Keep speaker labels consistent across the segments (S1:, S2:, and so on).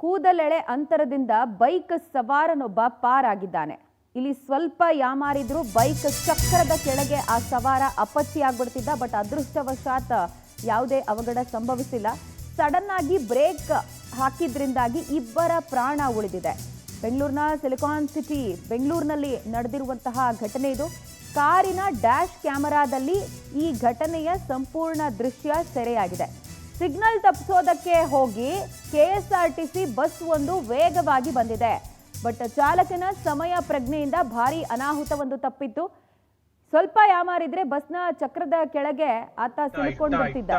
S1: ಕೂದಲೆಳೆ ಅಂತರದಿಂದ ಬೈಕ್ ಸವಾರನೊಬ್ಬ ಪಾರಾಗಿದ್ದಾನೆ. ಇಲ್ಲಿ ಸ್ವಲ್ಪ ಯಾಮಾರಿದ್ರು ಬೈಕ್ ಚಕ್ರದ ಕೆಳಗೆ ಆ ಸವಾರ ಅಪಚ್ಚಿಯಾಗ್ಬಿಡ್ತಿದ್ದ. ಬಟ್ ಅದೃಷ್ಟವಶಾತ್ ಯಾವುದೇ ಅವಘಡ ಸಂಭವಿಸಿಲ್ಲ. ಸಡನ್ ಆಗಿ ಬ್ರೇಕ್ ಹಾಕಿದ್ರಿಂದಾಗಿ ಇಬ್ಬರ ಪ್ರಾಣ ಉಳಿದಿದೆ. ಬೆಂಗಳೂರಿನ ಸಿಲಿಕಾನ್ ಸಿಟಿ ಬೆಂಗಳೂರಿನಲ್ಲಿ ನಡೆದಿರುವಂತಹ ಘಟನೆ ಇದು. ಕಾರಿನ ಡ್ಯಾಶ್ ಕ್ಯಾಮೆರಾದಲ್ಲಿ ಈ ಘಟನೆಯ ಸಂಪೂರ್ಣ ದೃಶ್ಯ ಸೆರೆಯಾಗಿದೆ. ಸಿಗ್ನಲ್ ತಪ್ಪಿಸೋದಕ್ಕೆ ಹೋಗಿ KSRTC ಬಸ್ ಒಂದು ವೇಗವಾಗಿ ಬಂದಿದೆ. ಬಟ್ ಚಾಲಕನ ಸಮಯ ಪ್ರಜ್ಞೆಯಿಂದ ಭಾರಿ ಅನಾಹುತ ಒಂದು ತಪ್ಪಿತ್ತು. ಸ್ವಲ್ಪ ಯಾಮಾರಿದ್ರೆ ಬಸ್ನ ಚಕ್ರದ ಕೆಳಗೆ ಆತ ಸಿಲುಕೊಂಡು ಬರ್ತಿದ್ದ.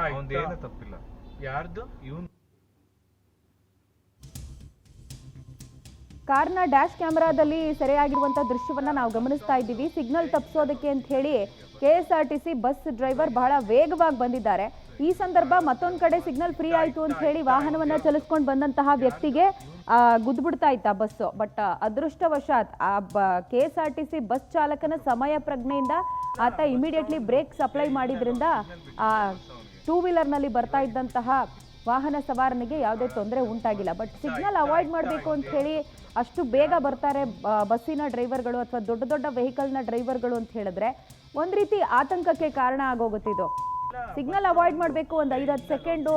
S1: ಕಾರ್ನ ಡ್ಯಾಶ್ ಕ್ಯಾಮೆರಾದಲ್ಲಿ ಸೆರೆಯಾಗಿರುವಂತಹ ದೃಶ್ಯವನ್ನ ನಾವು ಗಮನಿಸ್ತಾ ಇದ್ದೀವಿ. ಸಿಗ್ನಲ್ ತಪ್ಪಿಸೋದಕ್ಕೆ ಅಂತ ಹೇಳಿ KSRTC ಬಸ್ ಡ್ರೈವರ್ ಬಹಳ ವೇಗವಾಗಿ ಬಂದಿದ್ದಾರೆ. ಈ ಸಂದರ್ಭ ಮತ್ತೊಂದು ಕಡೆ ಸಿಗ್ನಲ್ ಫ್ರೀ ಆಯಿತು ಅಂತ ಹೇಳಿ ವಾಹನವನ್ನ ಚಲಿಸ್ಕೊಂಡು ಬಂದಂತಹ ವ್ಯಕ್ತಿಗೆ ಗುದ್ಬಿಡ್ತಾ ಇತ್ತ ಬಸ್ಸು. ಬಟ್ ಅದೃಷ್ಟವಶಾತ್ ಆ KSRTC ಬಸ್ ಚಾಲಕನ ಸಮಯ ಪ್ರಜ್ಞೆಯಿಂದ ಆತ ಇಮಿಡಿಯೇಟ್ಲಿ ಬ್ರೇಕ್ ಅಪ್ಲೈ ಮಾಡಿದ್ರಿಂದ ಆ ಟೂ ವೀಲರ್ನಲ್ಲಿ ಬರ್ತಾ ಇದ್ದಂತಹ ವಾಹನ ಸವಾರನಿಗೆ ಯಾವುದೇ ತೊಂದರೆ ಉಂಟಾಗಿಲ್ಲ. ಬಟ್ ಸಿಗ್ನಲ್ ಅವಾಯ್ಡ್ ಮಾಡಬೇಕು ಅಂತ ಹೇಳಿ ಅಷ್ಟು ಬೇಗ ಬರ್ತಾರೆ ಬಸ್ಸಿನ ಡ್ರೈವರ್ಗಳು ಅಥವಾ ದೊಡ್ಡ ದೊಡ್ಡ ವೆಹಿಕಲ್ನ ಡ್ರೈವರ್ಗಳು ಅಂತ ಹೇಳಿದ್ರೆ ಒಂದು ರೀತಿ ಆತಂಕಕ್ಕೆ ಕಾರಣ ಆಗೋಗುತ್ತಿದ್ದು. ಸಿಗ್ನಲ್ ಅವಾಯ್ಡ್ ಮಾಡಬೇಕು, ಒಂದು 5-10 ಸೆಕೆಂಡು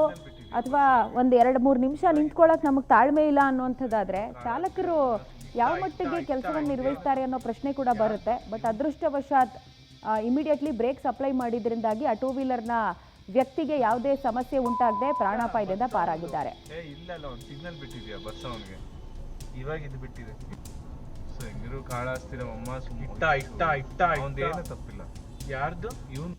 S1: ಅಥವಾ ಒಂದು 2-3 ನಿಮಿಷ ನಿಂತ್ಕೊಳ್ಳೋಕೆ ನಮಗೆ ತಾಳ್ಮೆ ಇಲ್ಲ ಅನ್ನುವಂಥದ್ದಾದರೆ ಚಾಲಕರು ಯಾವ ಮಟ್ಟಿಗೆ ಕೆಲಸವನ್ನು ನಿರ್ವಹಿಸ್ತಾರೆ ಅನ್ನೋ ಪ್ರಶ್ನೆ ಕೂಡ ಬರುತ್ತೆ. ಬಟ್ ಅದೃಷ್ಟವಶಾತ್ ಇಮಿಡಿಯೇಟ್ಲಿ ಬ್ರೇಕ್ಸ್ ಅಪ್ಲೈ ಮಾಡಿದ್ರಿಂದಾಗಿ ಆ ಟೂ ವೀಲರ್ನ ವ್ಯಕ್ತಿಗೆ ಯಾವುದೇ ಸಮಸ್ಯೆ ಉಂಟಾಗದೆ ಪ್ರಾಣಾಪಾಯದಿಂದ ಪಾರಾಗಿದ್ದಾರೆ.
S2: ಇವಾಗ ಇದು ಬಿಟ್ಟಿದೆ. ಸೊ ಹೆಂಗಿರು ಕಾಳಾಸ್ತಿರ ಅಮ್ಮ ಏನು ತಪ್ಪಿಲ್ಲ. ಯಾರ್ದು ಇವನು